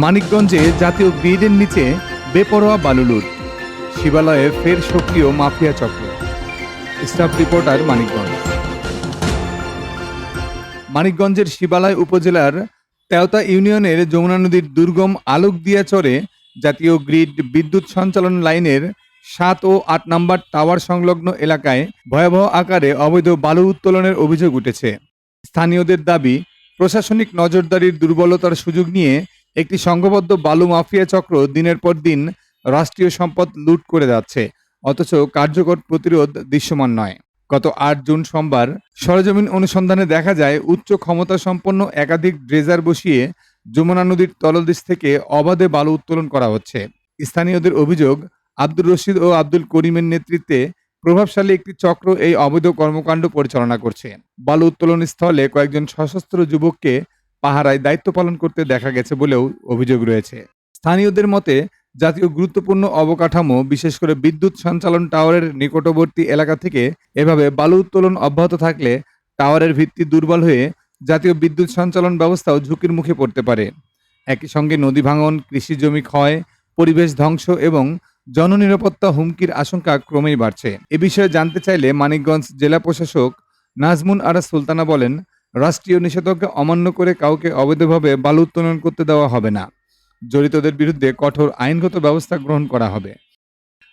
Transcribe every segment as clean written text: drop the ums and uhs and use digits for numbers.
মানিকগঞ্জে জাতীয় গ্রিডের নিচে বেপরোয়া বালু লুট, শিবালয়ে ফের সক্রিয় মাফিয়া চক্র। Staff reporter Manikganj. মানিকগঞ্জের শিবালয় উপজেলার তেওতা ইউনিয়নের যমুনা নদীর দুর্গম আলোকদিয়া চরে জাতীয় গ্রিড বিদ্যুৎ সঞ্চালন লাইনের ৭ ও ৮ নম্বর টাওয়ার সংলগ্ন এলাকায় ভয়াবহ আকারে অবৈধ বালু উত্তোলনের অভিযোগ উঠেছে। স্থানীয়দের দাবি, প্রশাসনিক নজরদারির দুর্বলতার সুযোগ নিয়ে একটি সংঘবদ্ধ বালু মাফিয়া চক্র দিনের পর দিন রাষ্ট্রীয় সম্পদ লুট করে যাচ্ছে, অথচ কার্যকর প্রতিরোধ দৃশ্যমান নয়। গত ৮ জুন সোমবার সরেজমিন অনুসন্ধানে দেখা যায় উচ্চ ক্ষমতা সম্পন্ন একাধিক ড্রেজার বসিয়ে যমুনা নদীর তলদেশ থেকে অবাধে বালু উত্তোলন করা হচ্ছে। স্থানীয়দের অভিযোগ, আব্দুর রশিদ ও আব্দুল করিমের নেতৃত্বে প্রভাবশালী একটি চক্র এই অবৈধ কর্মকাণ্ড পরিচালনা করছে। বালু উত্তোলন স্থলে কয়েকজন সশস্ত্র যুবককে পাহারায় দায়িত্ব পালন করতে দেখা গেছে বলেও অভিযোগ রয়েছে। স্থানীয়দের মতে, জাতীয় গুরুত্বপূর্ণ অবকাঠামো, বিশেষ করে বিদ্যুৎ সঞ্চালন টাওয়ারের নিকটবর্তী এলাকা থেকে এভাবে বালু উত্তোলন অব্যাহত থাকলে টাওয়ারের ভিত্তি দুর্বল হয়ে জাতীয় বিদ্যুৎ সঞ্চালন ব্যবস্থাও ঝুঁকির মুখে পড়তে পারে। একই সঙ্গে নদী ভাঙন, কৃষি জমি ক্ষয়, পরিবেশ ধ্বংস এবং জননিরাপত্তা হুমকির আশঙ্কা ক্রমেই বাড়ছে। এ বিষয়ে জানতে চাইলে মানিকগঞ্জ জেলা প্রশাসক নাজমুন আরা সুলতানা বলেন, রাষ্ট্রীয় নিষেধাজ্ঞা অমান্য করে কাউকে অবৈধভাবে বালু উত্তোলন করতে দেওয়া হবে না। জড়িতদের বিরুদ্ধে কঠোর আইনগত ব্যবস্থা গ্রহণ করা হবে।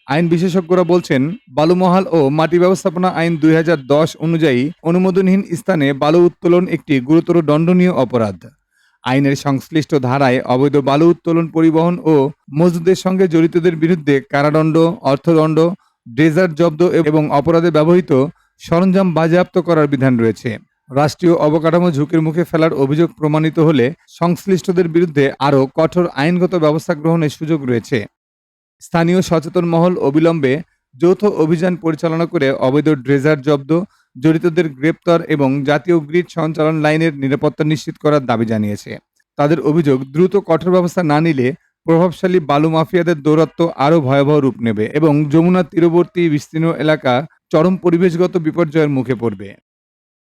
আইন বিশেষজ্ঞরা বলছেন, বালুমহাল ও মাটি ব্যবস্থাপনা আইন ২০১০ অনুযায়ী অনুমোদনহীন স্থানে বালু উত্তোলন একটি গুরুতর দণ্ডনীয় অপরাধ। আইনের সংশ্লিষ্ট ধারায় অবৈধ বালু উত্তোলন, পরিবহন ও মজুদের সঙ্গে জড়িতদের বিরুদ্ধে কারাদণ্ড, অর্থদণ্ড, ড্রেজার জব্দ এবং অপরাধে ব্যবহৃত সরঞ্জাম বাজেয়াপ্ত করার বিধান রয়েছে। রাষ্ট্রীয় অবকাঠামো ঝুঁকির মুখে ফেলার অভিযোগ প্রমাণিত হলে সংশ্লিষ্টদের বিরুদ্ধে আরও কঠোর আইনগত ব্যবস্থা গ্রহণের সুযোগ রয়েছে। স্থানীয় সচেতন মহল অবিলম্বে যৌথ অভিযান পরিচালনা করে অবৈধ ড্রেজার জব্দ, জড়িতদের গ্রেপ্তার এবং জাতীয় গ্রিড সঞ্চালন লাইনের নিরাপত্তা নিশ্চিত করার দাবি জানিয়েছে। তাদের অভিযোগ, দ্রুত কঠোর ব্যবস্থা না নিলে প্রভাবশালী বালু মাফিয়াদের দৌরাত্ম্য আরও ভয়াবহ রূপ নেবে এবং যমুনা তীরবর্তী বিস্তীর্ণ এলাকা চরম পরিবেশগত বিপর্যয়ের মুখে পড়বে।